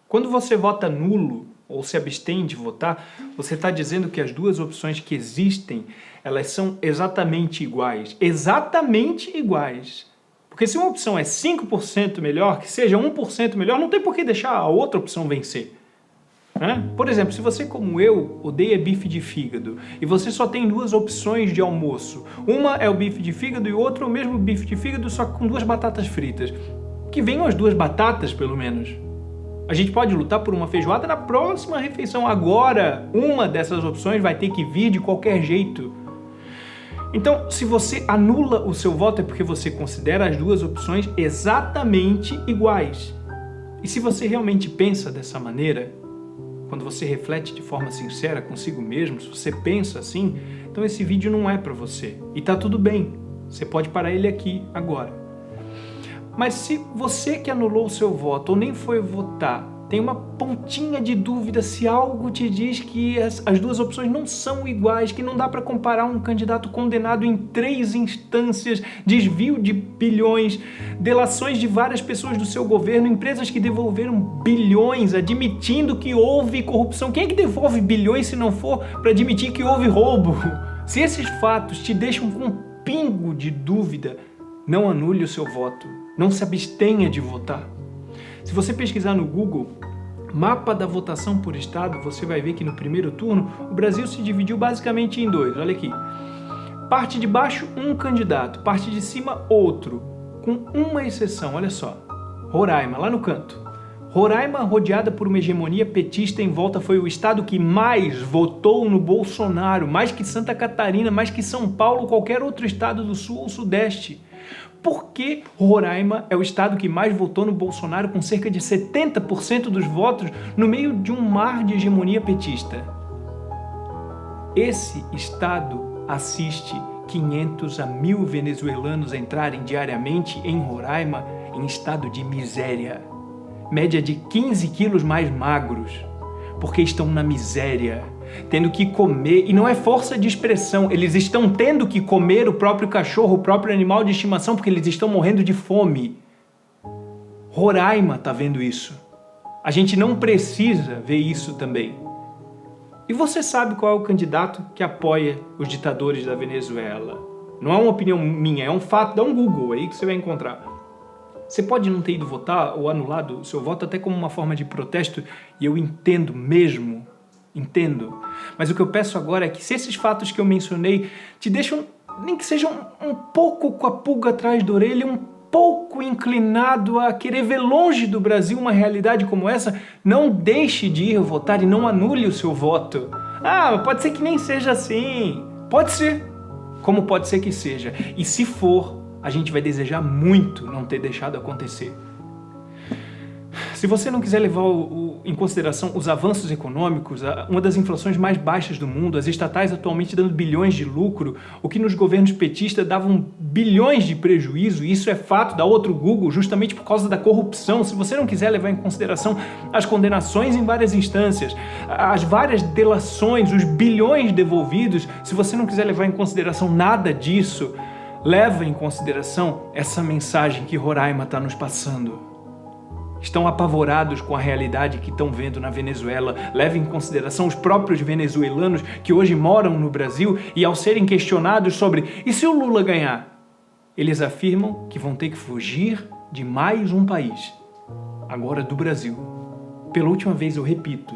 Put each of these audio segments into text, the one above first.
Quando você vota nulo ou se abstém de votar, você está dizendo que as duas opções que existem, elas são exatamente iguais. Exatamente iguais. Porque se uma opção é 5% melhor, que seja 1% melhor, não tem por que deixar a outra opção vencer. Por exemplo, se você, como eu, odeia bife de fígado e você só tem duas opções de almoço, uma é o bife de fígado e o outro é o mesmo bife de fígado, só com duas batatas fritas. Que venham as duas batatas, pelo menos. A gente pode lutar por uma feijoada na próxima refeição. Agora, uma dessas opções vai ter que vir de qualquer jeito. Então, se você anula o seu voto, é porque você considera as duas opções exatamente iguais. E se você realmente pensa dessa maneira, quando você reflete de forma sincera consigo mesmo, se você pensa assim, então esse vídeo não é para você. E tá tudo bem, você pode parar ele aqui agora. Mas se você que anulou o seu voto ou nem foi votar, tem uma pontinha de dúvida se algo te diz que as duas opções não são iguais, que não dá para comparar um candidato condenado em 3 instâncias, desvio de bilhões, delações de várias pessoas do seu governo, empresas que devolveram bilhões admitindo que houve corrupção. Quem é que devolve bilhões se não for para admitir que houve roubo? Se esses fatos te deixam com um pingo de dúvida, não anule o seu voto, não se abstenha de votar. Se você pesquisar no Google, mapa da votação por estado, você vai ver que no primeiro turno o Brasil se dividiu basicamente em 2. Olha aqui. Parte de baixo, um candidato. Parte de cima, outro. Com uma exceção, olha só. Roraima, lá no canto. Roraima, rodeada por uma hegemonia petista em volta, foi o estado que mais votou no Bolsonaro. Mais que Santa Catarina, mais que São Paulo ou qualquer outro estado do sul ou sudeste. Por que Roraima é o estado que mais votou no Bolsonaro, com cerca de 70% dos votos, no meio de um mar de hegemonia petista? Esse estado assiste 500 a 1.000 venezuelanos entrarem diariamente em Roraima em estado de miséria. Média de 15 quilos mais magros, porque estão na miséria, tendo que comer, e não é força de expressão, eles estão tendo que comer o próprio cachorro, o próprio animal de estimação, porque eles estão morrendo de fome. Roraima está vendo isso. A gente não precisa ver isso também. E você sabe qual é o candidato que apoia os ditadores da Venezuela? Não é uma opinião minha, é um fato, dá um Google aí que você vai encontrar. Você pode não ter ido votar ou anulado o seu voto até como uma forma de protesto, e eu entendo mesmo, entendo. Mas o que eu peço agora é que se esses fatos que eu mencionei te deixam, nem que sejam um pouco com a pulga atrás da orelha, um pouco inclinado a querer ver longe do Brasil uma realidade como essa, não deixe de ir votar e não anule o seu voto. Ah, pode ser que nem seja assim. Pode ser, como pode ser que seja. E se for, a gente vai desejar muito não ter deixado acontecer. Se você não quiser levar em consideração os avanços econômicos, uma das inflações mais baixas do mundo, as estatais atualmente dando bilhões de lucro, o que nos governos petistas davam bilhões de prejuízo, e isso é fato, dá outro Google, justamente por causa da corrupção. Se você não quiser levar em consideração as condenações em várias instâncias, as várias delações, os bilhões devolvidos, se você não quiser levar em consideração nada disso, leva em consideração essa mensagem que Roraima está nos passando. Estão apavorados com a realidade que estão vendo na Venezuela. Leve em consideração os próprios venezuelanos que hoje moram no Brasil e, ao serem questionados sobre e se o Lula ganhar, eles afirmam que vão ter que fugir de mais um país, agora do Brasil. Pela última vez eu repito,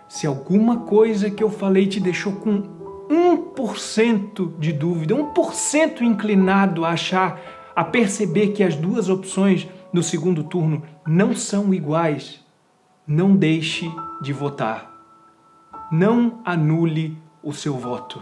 se alguma coisa que eu falei te deixou com 1% de dúvida, 1% inclinado a achar, a perceber que as duas opções no segundo turno não são iguais, não deixe de votar. Não anule o seu voto.